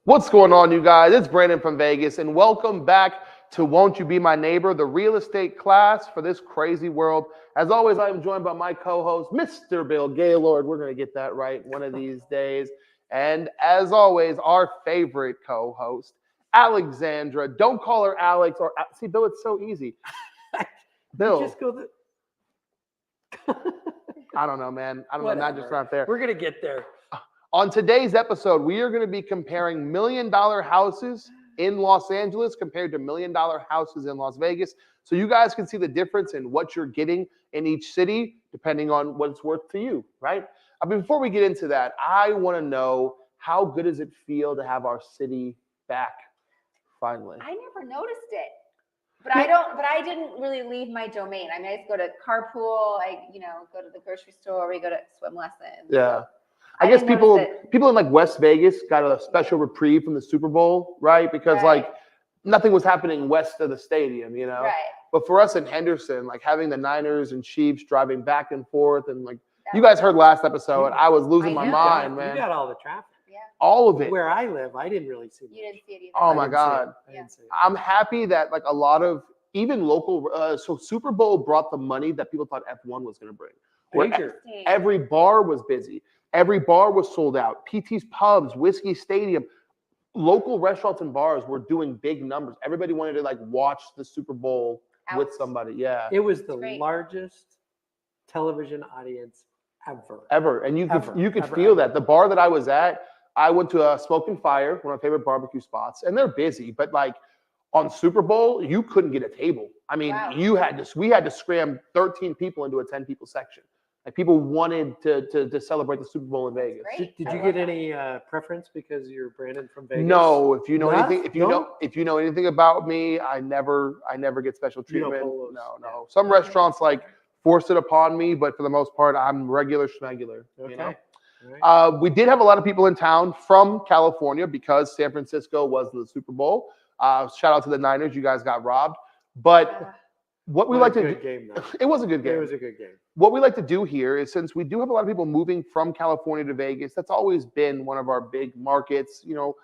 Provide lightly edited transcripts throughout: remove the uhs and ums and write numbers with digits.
What's going on, you guys? It's Brandon from Vegas, and welcome back to Won't You Be My Neighbor, the real estate class for this crazy world. As always, I am joined by my co-host, Mr. Bill Gaylord. We're going to get that right one of these days. And as always, our favorite co-host, Alexandra. Don't call her Alex or see, Bill. It's so easy. Bill, Just go I don't know, man. I don't know. Not just not there. We're gonna get there. On today's episode, we are going to be comparing $1 million houses in Los Angeles compared to $1 million houses in Las Vegas. So you guys can see the difference in what you're getting in each city, depending on what it's worth to you, right? Before we get into that, I want to know, how good does it feel to have our city back finally? I never noticed it. But I didn't really leave my domain. I mean, I just go to carpool, go to the grocery store, we go to swim lessons. Yeah. I guess people in like West Vegas got a special reprieve from the Super Bowl, right? Because like nothing was happening west of the stadium, you know? Right. But for us in Henderson, like having the Niners and Chiefs driving back and forth, and like you guys heard last episode, I was losing my mind, man. You got all the traffic. Yeah. All of it. Where I live, I didn't really see it. You didn't see it either. Oh my God. I didn't see it. I'm happy that like a lot of even local, so Super Bowl brought the money that people thought F1 was going to bring. Where every bar was busy. Every bar was sold out. PT's Pubs, Whiskey Stadium, local restaurants and bars were doing big numbers. Everybody wanted to like watch the Super Bowl with somebody. Yeah. It was the largest television audience ever. And you could feel that. The bar that I was at, I went to Smoke and Fire, one of my favorite barbecue spots, and they're busy, but like on Super Bowl, you couldn't get a table. I mean, we had to scram 13 people into a 10 people section. Like people wanted to celebrate the Super Bowl in Vegas. Did you get any preference because you're Brandon from Vegas? No. If you know anything, if you know anything about me, I never get special treatment. No. Some restaurants like force it upon me, but for the most part, I'm regular schmegular. Okay. You know? Right. We did have a lot of people in town from California because San Francisco was the Super Bowl. Shout out to the Niners. You guys got robbed. But what we like to do, game, though. It was a good game. It was a good game. What we like to do here is, since we do have a lot of people moving from California to Vegas, that's always been one of our big markets. You know,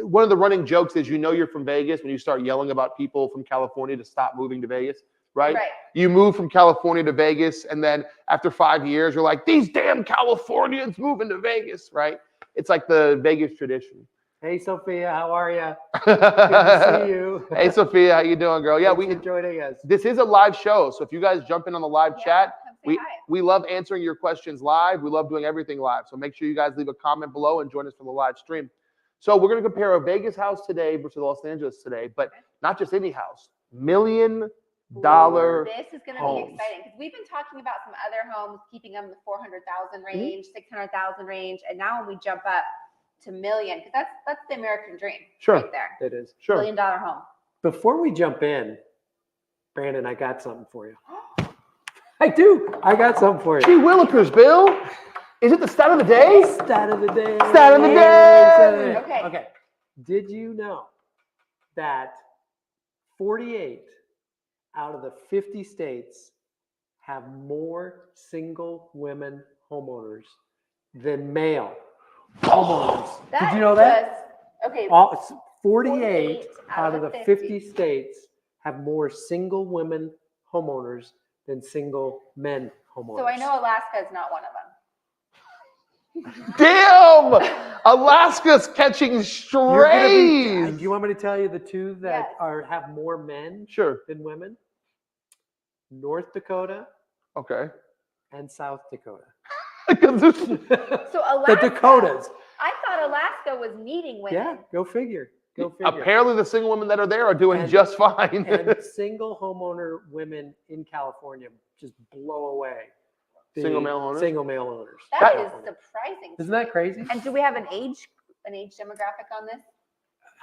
one of the running jokes is, you're from Vegas when you start yelling about people from California to stop moving to Vegas, right? You move from California to Vegas, and then after 5 years, you're like, these damn Californians moving to Vegas, right? It's like the Vegas tradition. Hey, Sophia, how are you? Good to see you. Hey, Sophia, how you doing, girl? Yeah, Thanks for joining us. This is a live show, so if you guys jump in on the live chat, we love answering your questions live. We love doing everything live, so make sure you guys leave a comment below and join us for the live stream. So we're going to compare a Vegas house today versus Los Angeles today, but not just any house, $1 million This is going to be homes. exciting because we've been talking about some other homes, keeping them in the 400,000 range, 600,000 range, and now when we jump up to million, because that's the American dream, right there. It is. Sure. $1 million home. Before we jump in, Brandon, I got something for you. I do. I got something for you. Gee willikers, Bill. Is it the stat of the day? Stat of the day. Stat of the day. Okay. Did you know that 48 out of the 50 states have more single women homeowners than male homeowners? Did you know that? Okay. 48 out of the 50 states have more single women homeowners than single men homeowners. So I know Alaska is not one of them. Damn! Alaska's catching strays. Do you want me to tell you the two that have more men than women? North Dakota. Okay. And South Dakota. So Alaska. The Dakotas. I thought Alaska was needing women. Yeah, go figure. Apparently, the single women that are there are doing just fine. And single homeowner women in California just blow away single male owners. That is surprising. Isn't that crazy? And do we have an age demographic on this?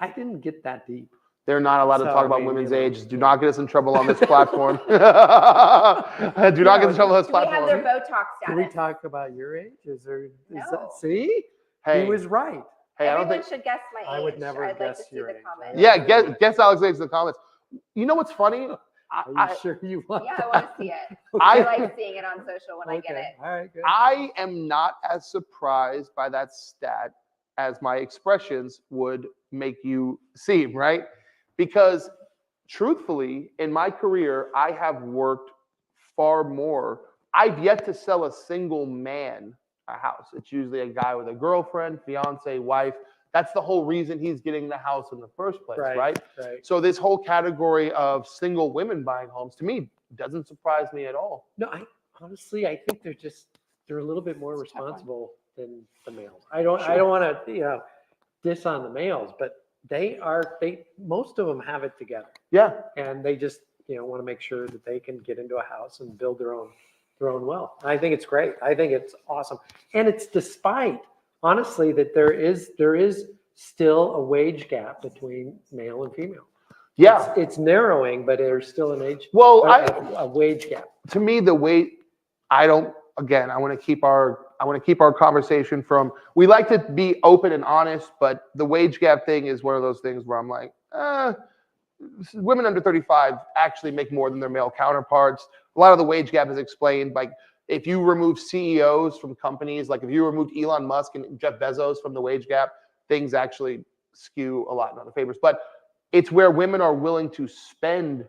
I didn't get that deep. They're not allowed to talk about women's ages. Do not get us in trouble on this platform. Do not get us in trouble on this platform. We have their Botox status. Can we talk about your age? Is No. that, see? Hey. He was right. Hey, Everyone should guess my age. I would never I'd guess like to see your the age. comments. Yeah, guess Alex's age in the comments. You know what's funny? Are you sure you want Yeah, that? I want to see it. Okay. I like seeing it on social when I get it. All right, good. I am not as surprised by that stat as my expressions would make you seem, right? Because truthfully, in my career, I have worked far more. I've yet to sell a single man a house. It's usually a guy with a girlfriend, fiance, wife. That's the whole reason he's getting the house in the first place, right? So this whole category of single women buying homes, to me, doesn't surprise me at all. No, honestly, I think they're a little bit more responsible than the males. I don't want to, diss on the males, but most of them have it together. Yeah. And they just, want to make sure that they can get into a house and build their own wealth. And I think it's great. I think it's awesome. And it's despite, honestly, that there is still a wage gap between male and female. Yeah. It's narrowing, but there's still a wage gap. To me, the weight, I want to keep our conversation from, we like to be open and honest, but the wage gap thing is one of those things where I'm like, women under 35 actually make more than their male counterparts. A lot of the wage gap is explained, like if you remove CEOs from companies, like if you removed Elon Musk and Jeff Bezos from the wage gap, things actually skew a lot in other favors. But it's where women are willing to spend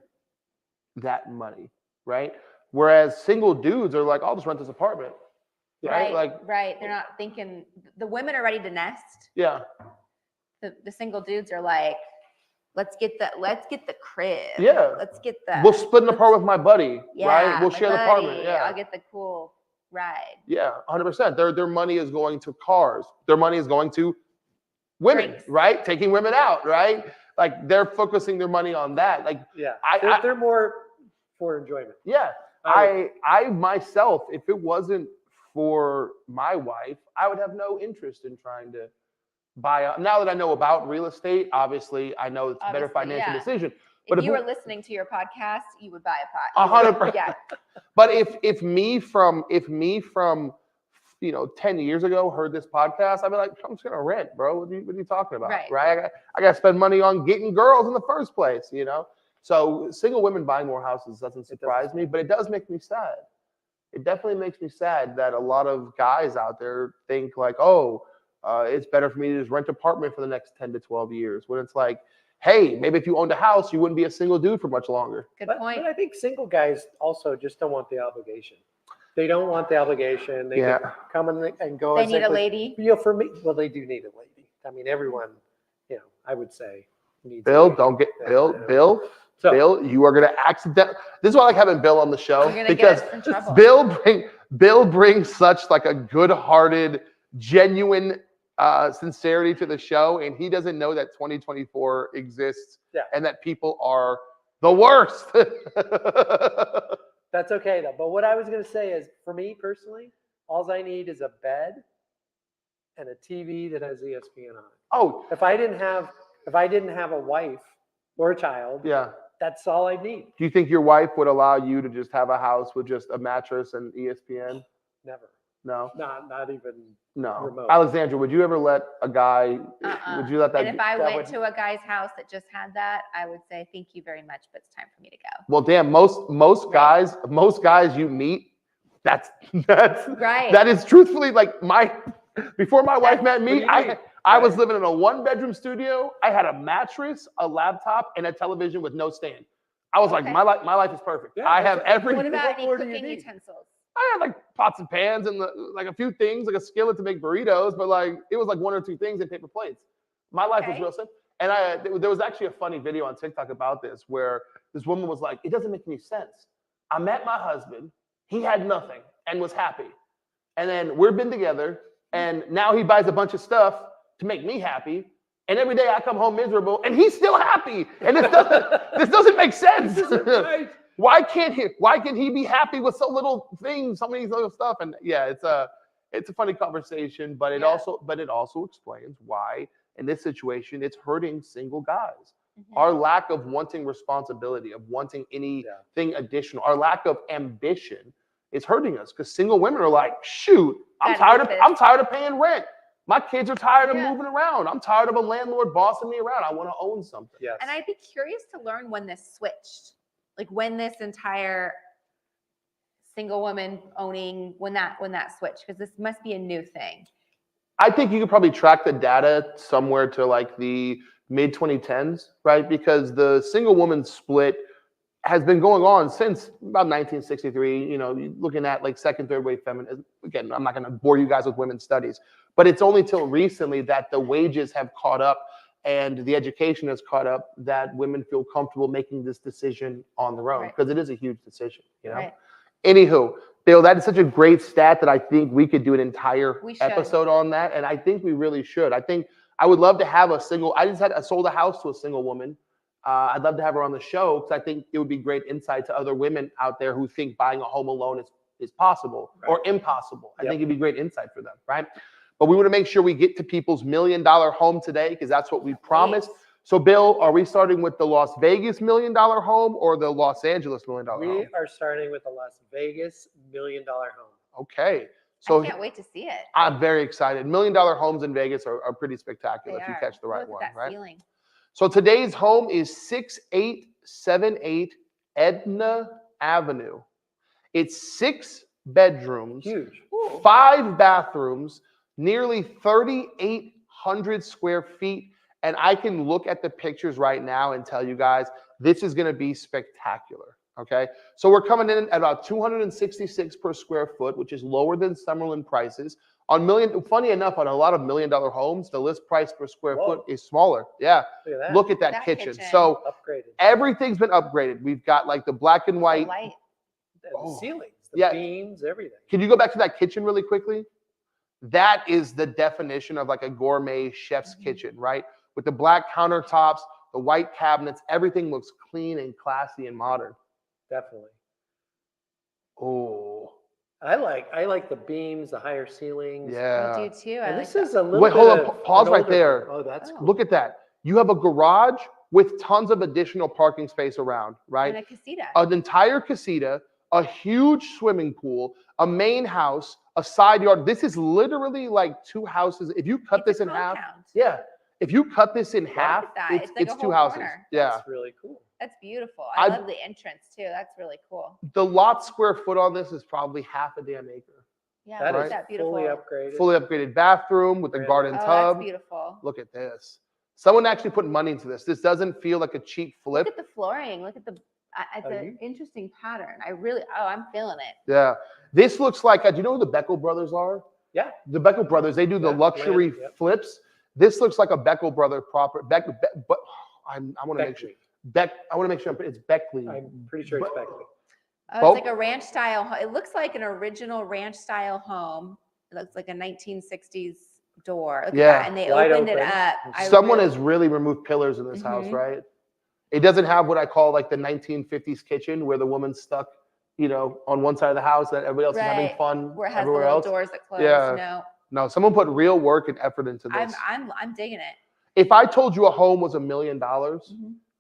that money, right? Whereas single dudes are like, I'll just rent this apartment. Right. Right. They're not thinking, the women are ready to nest. Yeah. The single dudes are like, let's get the crib. Yeah. Let's get the. We'll split an apartment with my buddy, right? We'll share the apartment. Yeah. I'll get the cool ride. Yeah, 100%. Their money is going to cars. Their money is going to women, Drinks. Right? Taking women out, right? Like they're focusing their money on that. Like they're more for enjoyment. Yeah. I myself, if it wasn't for my wife, I would have no interest in trying to buy up. Now that I know about real estate, obviously I know it's a better financial decision. But if you were listening to your podcast, you would buy a pot. 100%. Yeah. But if me from 10 years ago heard this podcast, I'd be like, I'm just gonna rent, bro. What are you talking about? Right? I gotta spend money on getting girls in the first place, So single women buying more houses doesn't surprise me, but it does make me sad. It definitely makes me sad that a lot of guys out there think like, it's better for me to just rent an apartment for the next 10 to 12 years. When it's like, hey, maybe if you owned a house, you wouldn't be a single dude for much longer. Good point. But I think single guys also just don't want the obligation. They don't want the obligation. They can come and go. They need a lady. For me, well, they do need a lady. I mean, everyone, I would say needs Bill, a lady. don't get Bill. So, Bill, you are going to accidentally. This is why I like having Bill on the show, because Bill brings such like a good-hearted, genuine sincerity to the show, and he doesn't know that 2024 exists and that people are the worst. That's okay though. But what I was going to say is, for me personally, all I need is a bed and a TV that has ESPN on it. Oh, if I didn't have a wife or a child, that's all I need. Do you think your wife would allow you to just have a house with just a mattress and ESPN? Never. No. Not even. No. Remote. Alexandra, would you ever let a guy? Would you let that? And if I went to a guy's house that just had that, I would say thank you very much, but it's time for me to go. Well, damn, most guys you meet, that's right. That is truthfully like before my wife met me, I was living in a 1-bedroom studio. I had a mattress, a laptop, and a television with no stand. I was like, my life is perfect. I have everything. What about any cooking utensils? I had like pots and pans and like a few things, like a skillet to make burritos, but like it was like 1 or 2 things and paper plates. My life was real simple. And there was actually a funny video on TikTok about this where this woman was like, it doesn't make any sense. I met my husband, he had nothing and was happy. And then we've been together and now he buys a bunch of stuff to make me happy. And every day I come home miserable and he's still happy. And this doesn't make sense. Right. Why can't he be happy with so little things, so many little stuff? And it's a funny conversation, but it also explains why in this situation it's hurting single guys. Mm-hmm. Our lack of wanting responsibility, of wanting anything additional, our lack of ambition is hurting us because single women are like, shoot, I'm tired of paying rent. My kids are tired of moving around. I'm tired of a landlord bossing me around. I want to own something. Yes. And I'd be curious to learn when this switched. Like when this entire single woman owning, when that switched, because this must be a new thing. I think you could probably track the data somewhere to like the mid 2010s, right? Because the single woman split has been going on since about 1963. You know, looking at like second, third wave feminism. Again, I'm not going to bore you guys with women's studies, but it's only till recently that the wages have caught up and the education has caught up that women feel comfortable making this decision on their own, because it is a huge decision, you know? Right. Anywho, Bill, that is such a great stat that I think we could do an entire We should. episode on that. And I think we really should. I think I would love to have I sold a house to a single woman. I'd love to have her on the show because I think it would be great insight to other women out there who think buying a home alone is possible or impossible. I think it'd be great insight for them, right? But we want to make sure we get to people's $1 million home today because that's what we promised. So, Bill, are we starting with the Las Vegas $1 million home or the Los Angeles $1 million home? We are starting with the Las Vegas $1 million home. Okay. So I can't wait to see it. I'm very excited. $1 million homes in Vegas are pretty spectacular if you catch the right Look one, at that right? ceiling. So today's home is 6878 Edna Avenue. It's 6 bedrooms, Huge. 5 bathrooms, nearly 3,800 square feet. And I can look at the pictures right now and tell you guys, this is going to be spectacular. Okay. So we're coming in at about 266 per square foot, which is lower than Summerlin prices. Funny enough, on a lot of $1 million homes, the list price per square foot is smaller. Yeah. Look at that kitchen. So upgraded. Everything's been upgraded. We've got like the black and white. The light. The ceilings, the beams, everything. Can you go back to that kitchen really quickly? That is the definition of like a gourmet chef's kitchen, right? With the black countertops, the white cabinets, everything looks clean and classy and modern. Definitely. Oh. I like the beams, the higher ceilings. Yeah. I do too. And like this that. is a little Wait, bit hold of up. Pause an right older there. home. Oh, that's cool. Look at that. You have a garage with tons of additional parking space around, right? And a casita. An entire casita, a huge swimming pool, a main house, a side yard. This is literally like 2 houses. If you cut this in half, if you cut this in half, It's like a 2 whole houses. corner. Yeah. That's really cool. That's beautiful. I love the entrance too. That's really cool. The lot square foot on this is probably half a damn acre. Yeah, That look is at that beautiful. fully upgraded. Fully upgraded bathroom with a Really? garden Oh, tub. that's beautiful. Look at this. Someone actually put money into this. This doesn't feel like a cheap flip. Look at the flooring. Look at the. It's an interesting pattern. I'm feeling it. Yeah. This looks like, do you know who the Beckel brothers are? Yeah. The Beckel brothers, they do the luxury flips. This looks like a Beckel brother proper. But I want to make sure. I want to make sure it's Beckley. I'm pretty sure it's Beckley. Oh, it's like a ranch style. It looks like an original ranch style home. It looks like a 1960s door. Look at that. And they opened it up. Someone has really removed pillars in this house, right? It doesn't have what I call like the 1950s kitchen where the woman's stuck, on one side of the house that everybody else is having fun where it has everywhere the else. doors that close. Yeah. No, someone put real work and effort into this. I'm digging it. If I told you a home was $1 million,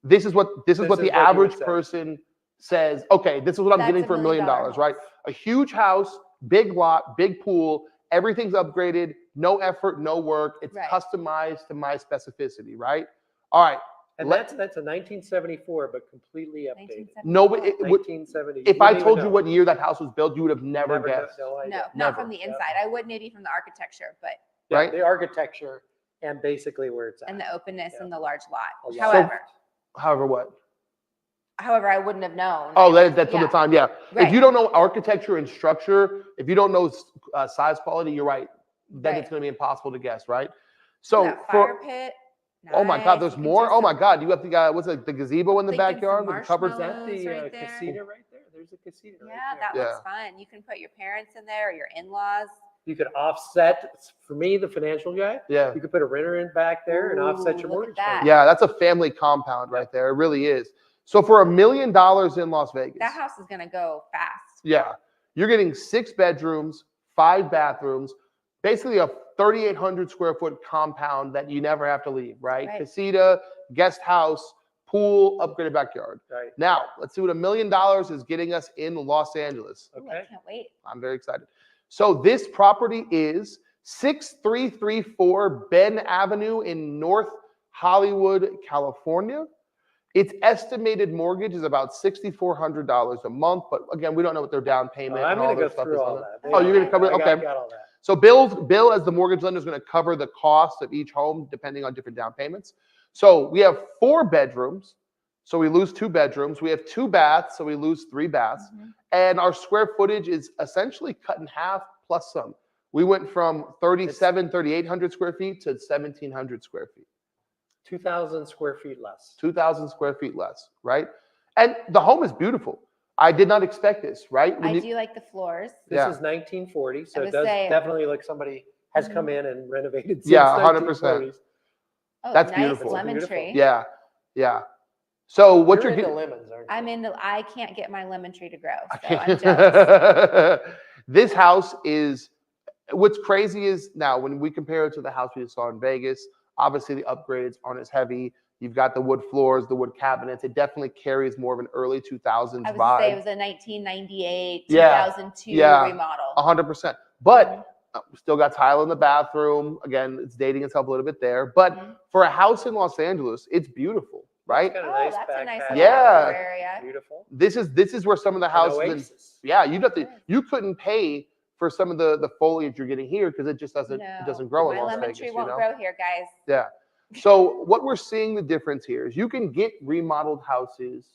this is what the average person says. Okay, this is what I'm getting for $1 million, right? A huge house, big lot, big pool, everything's upgraded, no effort, no work. It's customized to my specificity, right? All right. And that's a 1974, but completely updated. No, but 1970. If I told you what year that house was built, you would have never guessed. No, not from the inside. I would maybe from the architecture, but the architecture and basically where it's at. And the openness and the large lot. However, what? However, I wouldn't have known. Oh, that's all the time. Yeah. If you don't know architecture and structure, if you don't know size quality, you're right. Then it's going to be impossible to guess, right? So that fire pit. Nice. Oh my God, there's more. Oh my God, you have the gazebo in the backyard with the cupboards. That's the casita right there. There's a casita. Yeah, that looks fun. You can put your parents in there or your in-laws. You could offset. For me, the financial guy. Yeah. You could put a renter in back there and offset your mortgage. Yeah, that's a family compound right there. It really is. So for $1 million in Las Vegas, that house is gonna go fast. Yeah, you're getting 6 bedrooms, 5 bathrooms, basically a 3,800 square foot compound that you never have to leave, right? Casita, guest house, pool, upgraded backyard. Right. Now, let's see what $1 million is getting us in Los Angeles. Okay. Ooh, I can't wait. I'm very excited. So this property is 6334 Ben Avenue in North Hollywood, California. Its estimated mortgage is about $6,400 a month, but again, we don't know what their down payment and all their stuff is. I'm going to go through all that. Oh, you're going to cover it? Okay. I got all that. So Bill as the mortgage lender is going to cover the cost of each home depending on different down payments. So we have 4 bedrooms, so we lose 2 bedrooms. We have 2 baths, so we lose 3 baths. And our square footage is essentially cut in half plus some. We went from 3,800 square feet to 1,700 square feet. 2,000 square feet less. 2,000 square feet less, right? And the home is beautiful. I did not expect this, right? I do like the floors. This is 1940, so I it would does say- definitely look somebody has come in and renovated since Yeah, 100%. 1940s. Oh, That's nice beautiful. lemon Beautiful. tree. Yeah, yeah. So what You're you're into getting? lemons, aren't you? I can't get my lemon tree to grow, so I'm jealous. This house is, what's crazy is now when we compare it to the house we saw in Vegas, obviously the upgrades aren't as heavy. You've got the wood floors, the wood cabinets. It definitely carries more of an early 2000s I would vibe. say it was a 1998, Yeah, 2002 yeah. remodel. 100%. But we still got tile in the bathroom. Again, it's dating itself a little bit there. But for a house in Los Angeles, it's beautiful, right? It's got a Oh, nice that's a back nice patio. little Yeah. outdoor area. Beautiful. This is where some of the An houses in, oasis. yeah, you couldn't pay for some of the foliage you're getting here because it just doesn't grow in My Las lemon Vegas, tree you won't know? grow here, guys. Yeah. So what we're seeing the difference here is you can get remodeled houses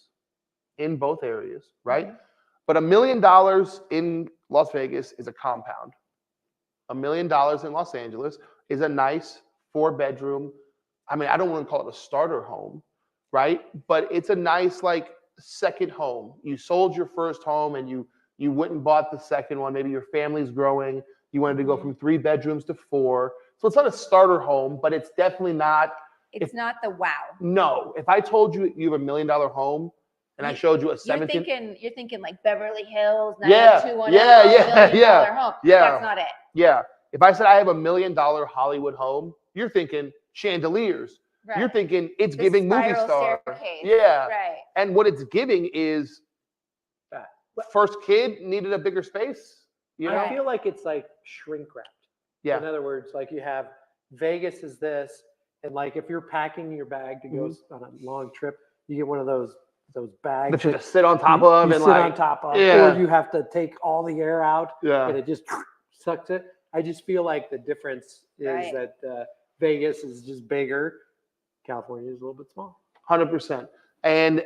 in both areas, right? But $1 million in Las Vegas is a compound. $1 million in Los Angeles is a nice 4-bedroom. I mean, I don't want to call it a starter home, right? But it's a nice like second home. You sold your first home and you went and bought the second one. Maybe your family's growing. You wanted to go from 3 bedrooms to 4. So it's not a starter home, but it's definitely not. It's not the wow. No, if I told you you have $1 million home and I showed you a 17, You're thinking like Beverly Hills, Yeah, 90210, yeah, $1 million yeah, home. yeah. That's not it. yeah. If I said I have $1 million Hollywood home, you're thinking chandeliers. Right. You're thinking it's The giving movie spiral star. staircase. Yeah. Right. And what it's giving is first kid needed a bigger space. You know? I feel like it's like shrink wrapped. Yeah. In other words, like you have Vegas is this, and like if you're packing your bag to go on a long trip, you get one of those bags That you just sit on top of you and sit like on top of, yeah. or you have to take all the air out Yeah. and it just sucks it. I just feel like the difference is Right. that Vegas is just bigger. California is a little bit small. 100%. And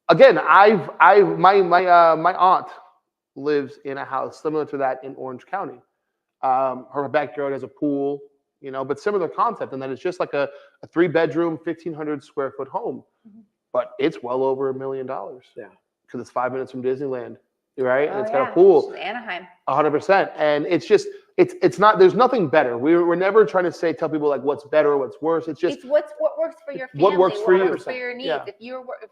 again, my aunt lives in a house similar to that in Orange County. Her backyard has a pool, you know, but similar concept in that it's just like a 3-bedroom, 1,500 square foot home, but it's well over $1 million. Yeah, because it's 5 minutes from Disneyland, right? And Oh, it's yeah. got a pool. It's Anaheim. 100%. And it's just, it's not, there's nothing better. We're never trying to tell people like what's better or what's worse. It's just It's what works for your family. what works for you. For your needs. Yeah. If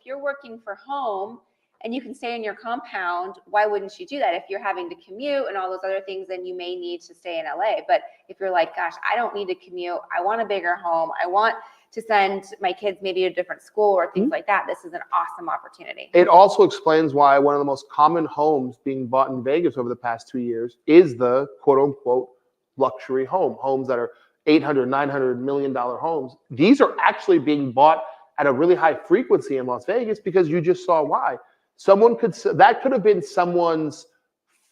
you're working for home and you can stay in your compound, why wouldn't you do that? If you're having to commute and all those other things, then you may need to stay in LA. But if you're like, gosh, I don't need to commute. I want a bigger home. I want to send my kids maybe to a different school or things like that. This is an awesome opportunity. It also explains why one of the most common homes being bought in Vegas over the past 2 years is the quote unquote luxury home, homes that are $800, $900 million homes. These are actually being bought at a really high frequency in Las Vegas because you just saw why. That could have been someone's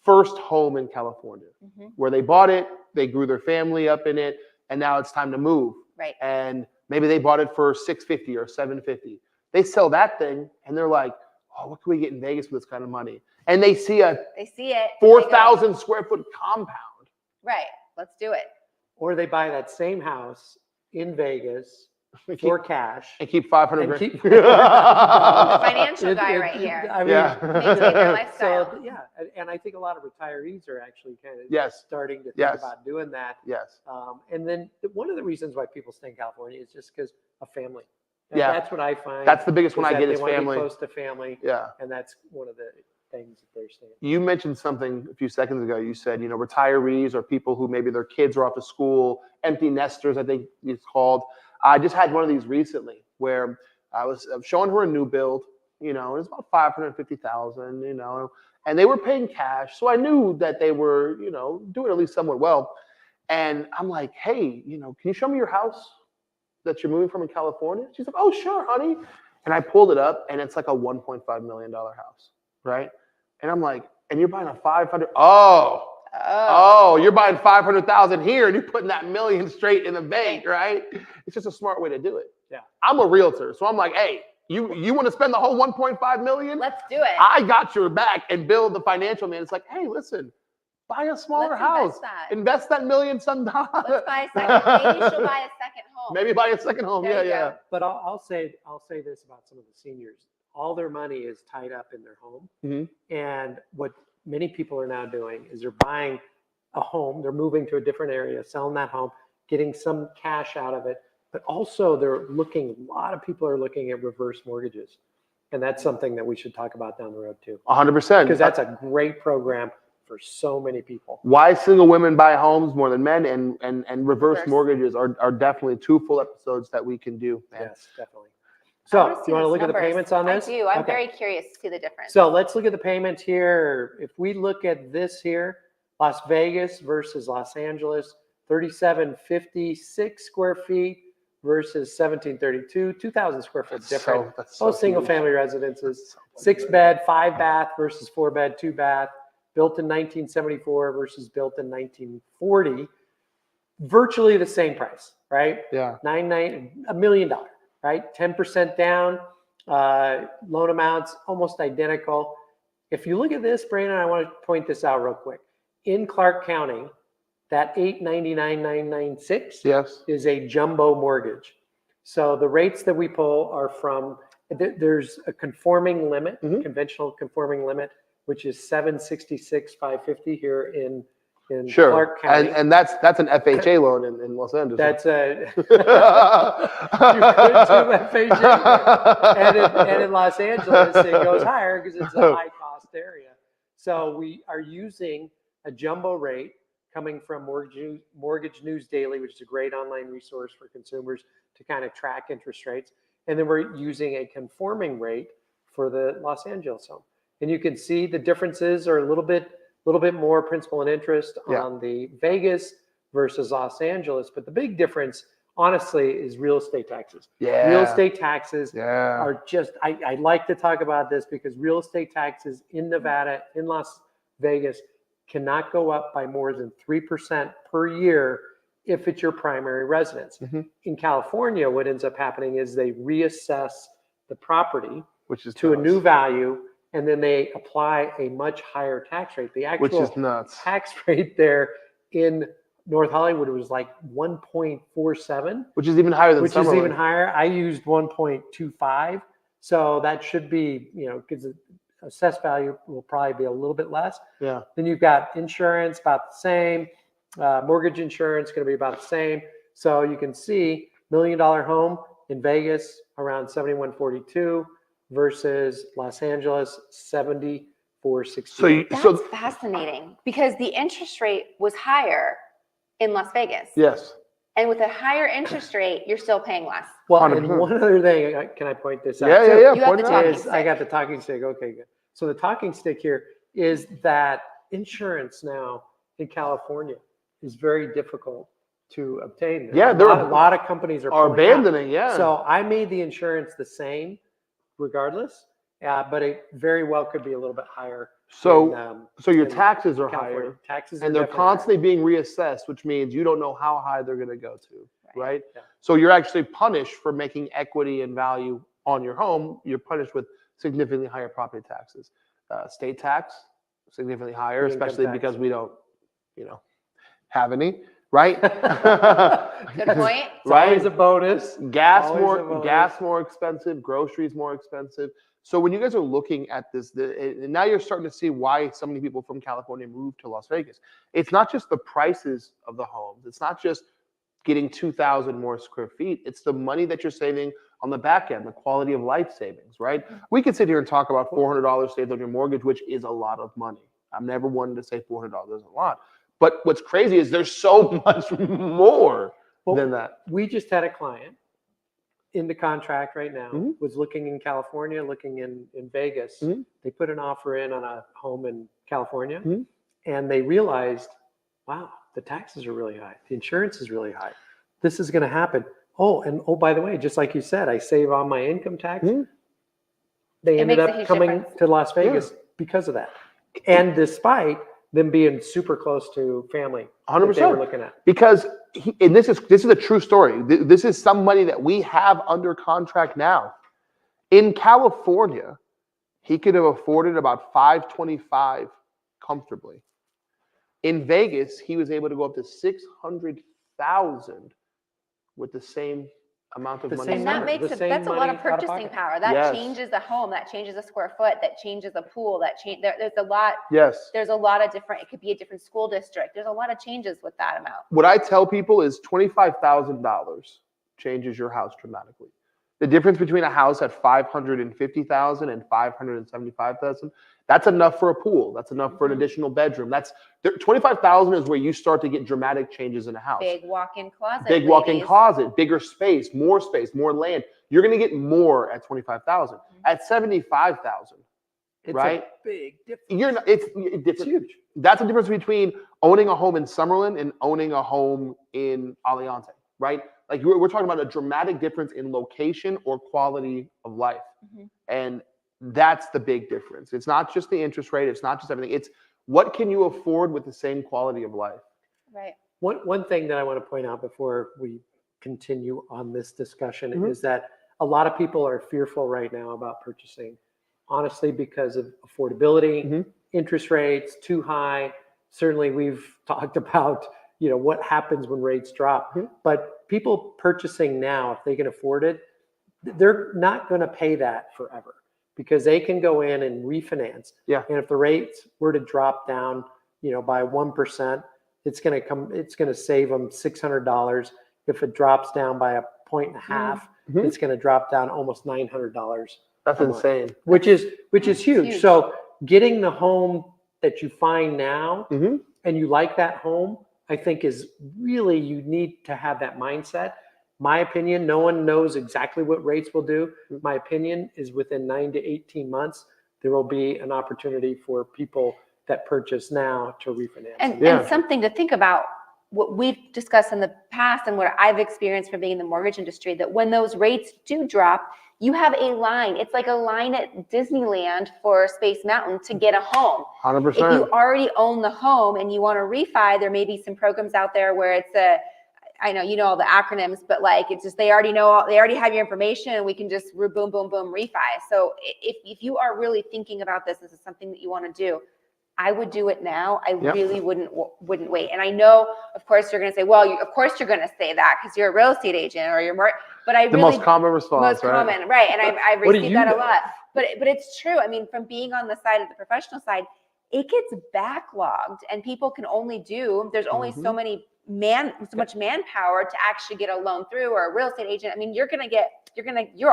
first home in California where they bought it, they grew their family up in it, and now it's time to move. Right. And maybe they bought it for $650 or $750. They sell that thing and they're like, oh, what can we get in Vegas for this kind of money? And they see it 4,000 square foot compound. Right. Let's do it. or they buy that same house in Vegas for cash and keep 500 and grand. keep The financial guy right here. I mean, Yeah. Maintain their lifestyle. so yeah, and I think a lot of retirees are actually kind of Yes. starting to think Yes. about doing that. Yes. And then one of the reasons why people stay in California is just because of family. And Yeah. that's what I find. That's the biggest one is I that get they is wanna be family. close to family, Yeah. and that's one of the things that they're saying. You mentioned something a few seconds ago. You said, retirees or people who maybe their kids are off of school, empty nesters, I think it's called. I just had one of these recently where I was showing her a new build, and it's about 550,000, and they were paying cash. So I knew that they were, doing at least somewhat well. And I'm like, hey, can you show me your house that you're moving from in California? She's like, oh, sure, honey. And I pulled it up and it's like a $1.5 million house, right? And I'm like, and you're buying a 500? Oh, Oh, you're buying 500,000 here and you're putting that million straight in the bank, right? It's just a smart way to do it. Yeah. I'm a realtor, so I'm like, hey, you want to spend the whole 1.5 million? Let's do it. I got your back. And Bill, the financial man, it's like, hey, listen, buy a smaller Let's house. Invest that million sometime. Let's buy a second. Maybe she'll buy a second home. Maybe buy a second home. There you Yeah. go. But I'll say this about some of the seniors. All their money is tied up in their home. Mm-hmm. And what many people are now doing is they're buying a home, they're moving to a different area, selling that home, getting some cash out of it. But also a lot of people are looking at reverse mortgages. And that's something that we should talk about down the road too. 100%. Because that's a great program for so many people. Why single women buy homes more than men and reverse mortgages are definitely two full episodes that we can do. Man. Yes, definitely. So you want to look at the payments on this? I do. I'm very curious to see the difference. So let's look at the payments here. If we look at this here, Las Vegas versus Los Angeles, 3,756 square feet versus 1,732, 2,000 square foot difference. Both single family residences, 6-bed, 5-bath versus 4-bed, 2-bath, built in 1974 versus built in 1940. Virtually the same price, right? Yeah. $1 million, right? 10% down, loan amounts almost identical. If you look at this, Brandon, I want to point this out real quick. In Clark County, that $899,996 Yes. is a jumbo mortgage. So the rates that we pull are from, there's a conforming limit, conventional conforming limit, which is $766,550 here in Clark County. And that's an FHA loan in Los Angeles. That's you could do FHA. And in Los Angeles, it goes higher because it's a high cost area. So we are using a jumbo rate coming from Mortgage News Daily, which is a great online resource for consumers to kind of track interest rates. And then we're using a conforming rate for the Los Angeles home. And you can see the differences are a little bit more principal and interest on the Vegas versus Los Angeles. But the big difference, honestly, is real estate taxes. Yeah. Real estate taxes Yeah. are just, I like to talk about this because real estate taxes in Nevada, in Las Vegas, cannot go up by more than 3% per year if it's your primary residence. In California, what ends up happening is they reassess the property Which is to a nuts. new value, and then they apply a much higher tax rate. The Which actual is nuts. tax rate there in North Hollywood was like 1.47, Which is even higher than which is Summerlin. even higher. I used 1.25, so that should be, because the assessed value will probably be a little bit less. Yeah. Then you've got insurance about the same, mortgage insurance going to be about the same. So you can see $1 million home in Vegas around 7142 versus Los Angeles 7460. That's fascinating because the interest rate was higher in Las Vegas. Yes. And with a higher interest rate, you're still paying less. Well, and 100%. one other thing, can I point this out? Yeah. You have Point the it out. talking Is I got the talking stick. Okay, good. So the talking stick here is that insurance now in California is very difficult to obtain. Yeah, a lot of companies are pulling out. abandoning. Yeah. So I made the insurance the same regardless, but it very well could be a little bit higher. So your in taxes are California. higher, Taxes are and they're definitely higher. constantly being reassessed, which means you don't know how high they're going to go to, right? Yeah. So you're actually punished for making equity and value on your home. You're punished with significantly higher property taxes. State tax, significantly higher, The income especially tax. because we don't, have any, right? Good point. It's always a bonus. Gas Always a bonus. gas more expensive, groceries more expensive. So when you guys are looking at this, and now you're starting to see why so many people from California move to Las Vegas. It's not just the prices of the homes. It's not just getting 2,000 more square feet. It's the money that you're saving on the back end, the quality of life savings, right? We could sit here and talk about $400 saved on your mortgage, which is a lot of money. I'm never one to say $400 is a lot. But what's crazy is there's so much more than that. We just had a client in the contract right now, Mhm. was looking in California, looking in Vegas. Mhm. They put an offer in on a home in California, Mhm. and they realized, wow, the taxes are really high. The insurance is really high. This is going to happen. Oh, by the way, just like you said, I save on my income tax. Mhm. They It ended makes a up huge coming difference. to Las Vegas because of that. And despite them being super close to family. 100%. That they were looking at. Because and this is a true story. This is some money that we have under contract now. In California, he could have afforded about $525 comfortably. In Vegas, he was able to go up to $600,000 with the same amount of The money. same And that number, makes the it, same that's a lot money of out of purchasing pocket. power. That Yes. changes a home, that changes a square foot, that changes a pool, there's a lot, Yes. there's a lot of different, it could be a different school district. There's a lot of changes with that amount. What I tell people is $25,000 changes your house dramatically. The difference between a house at $550,000 and $575,000, that's enough for a pool. That's enough for an additional bedroom. $25,000 is where you start to get dramatic changes in a house. Big walk-in closet. Big walk-in ladies. closet, bigger space, more land. You're going to get more at $25,000. At $75,000, It's right? a big difference. It's It's huge. That's the difference between owning a home in Summerlin and owning a home in Aliante, right? Like we're talking about a dramatic difference in location or quality of life. Mhm. And that's the big difference. It's not just the interest rate. It's not just everything. It's what can you afford with the same quality of life? Right. One thing that I want to point out before we continue on this discussion Mhm. is that a lot of people are fearful right now about purchasing, honestly, because of affordability, Mhm. interest rates too high. Certainly, we've talked about what happens when rates drop. Mhm. But people purchasing now, if they can afford it, they're not going to pay that forever because they can go in and refinance. Yeah. And if the rates were to drop down, by 1%, it's going to save them $600. If it drops down by a point and a half, Mhm. it's going to drop down almost $900. That's a month, insane. which is huge. Huge. So getting the home that you find now Mhm. and you like that home, I think is really, you need to have that mindset. My opinion, no one knows exactly what rates will do. My opinion is within 9 to 18 months, there will be an opportunity for people that purchase now to refinance. And Yeah. something to think about, what we've discussed in the past and what I've experienced from being in the mortgage industry, that when those rates do drop, you have a line. It's like a line at Disneyland for Space Mountain to get a home. 100%. If you already own the home and you want to refi, there may be some programs out there where it's I know you know all the acronyms, but like it's just they already have your information and we can just boom, boom, boom, refi. So if you are really thinking about this is something that you want to do, I would do it now. I Yep. really wouldn't wait. And I know, of course, you're going to say, well, of course you're going to say that because you're a real estate agent or you're more. But I The really most common response, right? common, right? And I've What do received you that know? a lot. But it's true. I mean, from being on the side of the professional side, it gets backlogged, and people can only do. There's only so much manpower to actually get a loan through, or a real estate agent. I mean, you're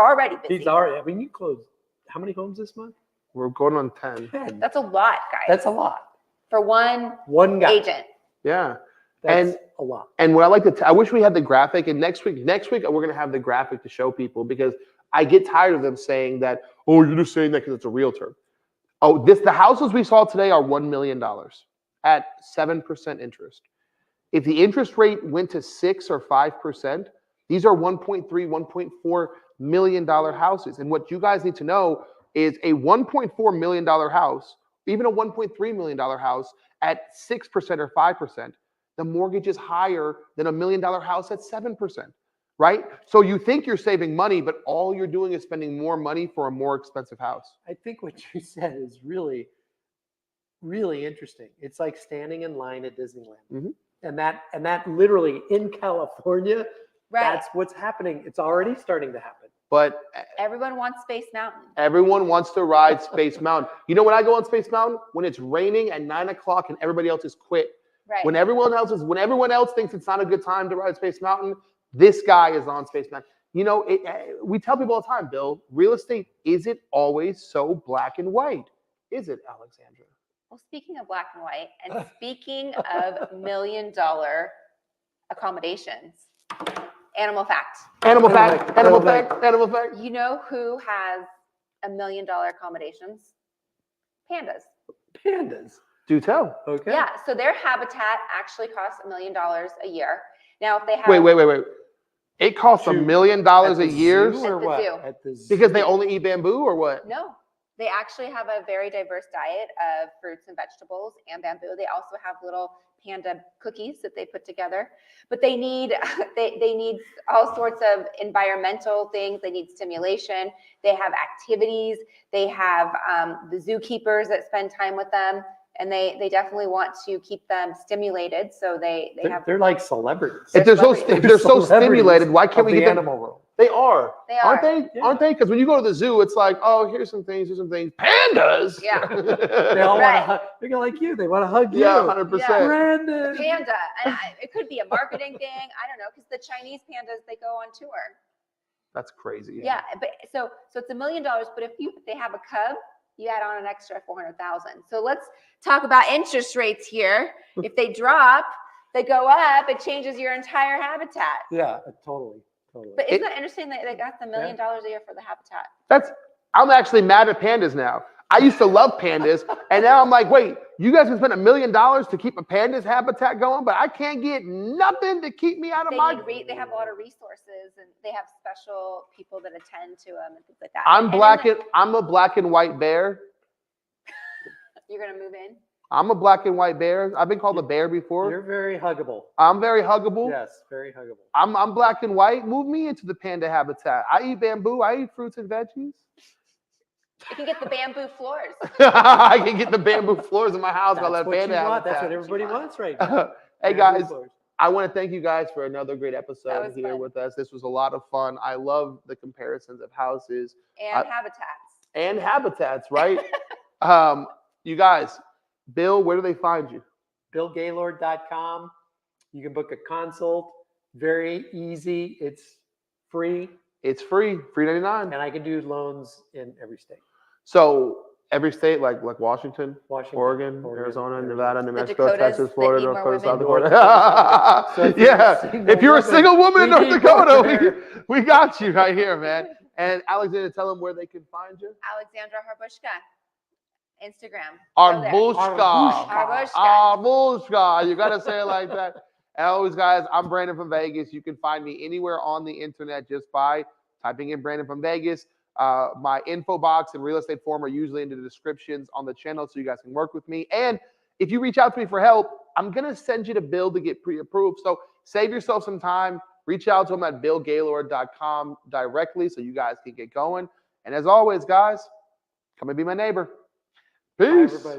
already busy. He's already, I mean, you closed how many homes this month? We're going on 10. 10. That's a lot, guys. That's a lot. For one One guy. agent. Yeah. That's a lot. And what I like to, I wish we had the graphic. And next week we're going to have the graphic to show people, because I get tired of them saying that, oh, you're just saying that because it's a realtor. Oh, the houses we saw today are $1 million at 7% interest. If the interest rate went to 6 or 5%, these are $1.3, $1.4 million houses. And what you guys need to know is a $1.4 million house, even a $1.3 million house at 6% or 5%, the mortgage is higher than $1 million house at 7%, right? So you think you're saving money, but all you're doing is spending more money for a more expensive house. I think what you said is really, really interesting. It's like standing in line at Disneyland. Mhm. And that literally in California, Right. that's what's happening. It's already starting to happen. But Everyone wants Space Mountain. everyone wants to ride Space Mountain. You know when I go on Space Mountain? When it's raining at 9 o'clock and everybody else is quit. Right. When everyone else thinks it's not a good time to ride Space Mountain, this guy is on Space Mountain. You know, we tell people all the time, Bill, real estate isn't always so black and white, is it, Alexandra? Well, speaking of black and white, and speaking of $1 million accommodations, animal fact. Animal Animal fact, fact, animal animal fact, animal fact. You know who has $1 million accommodations? Pandas. Pandas. Do tell. Okay. Yeah. So their habitat actually costs $1 million a year. Now, if they have Wait. It costs $1 million At a the year zoo or At the what? zoo. At the zoo. because they only eat bamboo or what? no, They actually have a very diverse diet of fruits and vegetables and bamboo. They also have little panda cookies that they put together, but they need they need all sorts of environmental things. They need stimulation. They have activities. They have the zookeepers that spend time with them, and they definitely want to keep them stimulated. So They're like celebrities. If they're so Celebrities stimulated, why can't of we the get them? animal world? They are. They Aren't are. they? Aren't they? Because when you go to the zoo, it's like, oh, here's some things, Pandas. Yeah. They all Right. want to hug. They're like you. They want to hug you. Yeah, 100%. Brandon. Panda, and it could be a marketing thing. I don't know, because the Chinese pandas, they go on tour. That's crazy. Yeah, but so it's $1 million. But if they have a cub, you add on an extra 400,000. So let's talk about interest rates here. If they drop, they go up. It changes your entire habitat. Yeah, totally. But isn't that interesting that they got the $1 million a year for the habitat? I'm actually mad at pandas now. I used to love pandas, and now I'm like, wait, you guys can spend $1 million to keep a panda's habitat going, but I can't get nothing to keep me out of my. They have a lot of resources, and they have special people that attend to them and things like that. I'm a black and white bear. You're gonna move in. I'm a black and white bear. I've been called a bear before. You're very huggable. I'm very huggable. Yes, very huggable. I'm black and white. Move me into the panda habitat. I eat bamboo. I eat fruits and veggies. You can get the bamboo floors. I can get the bamboo floors in my house by That's that what you panda want. habitat. That's what everybody wants right now. Hey Bamboo guys, floors. I want to thank you guys for another great That episode was here fun. with us. This was a lot of fun. I love the comparisons of houses And habitats. and habitats, right? You guys, Bill, where do they find you? BillGaylord.com. You can book a consult. Very easy. It's free. It's free, $3.99. And I can do loans in every state. So every state, like Washington, Washington, Oregon, Arizona, Nevada, New The Mexico, Dakotas Texas, that Florida, need North more Dakota, South women. Dakota. So if you're a Yeah, single if you're a woman, single woman in we North need Dakota, more there. we got you right here, man. And Alexander, tell them where they can find you. Alexandra Harbushka. Instagram. Arbushka. Arbushka. Arbushka. You got to say it like that. And always, guys, I'm Brandon from Vegas. You can find me anywhere on the internet just by typing in Brandon from Vegas. My info box and real estate form are usually in the descriptions on the channel so you guys can work with me. And if you reach out to me for help, I'm going to send you to Bill to get pre-approved. So save yourself some time. Reach out to him at BillGaylord.com directly so you guys can get going. And as always, guys, come and be my neighbor. Peace. Bye, everybody.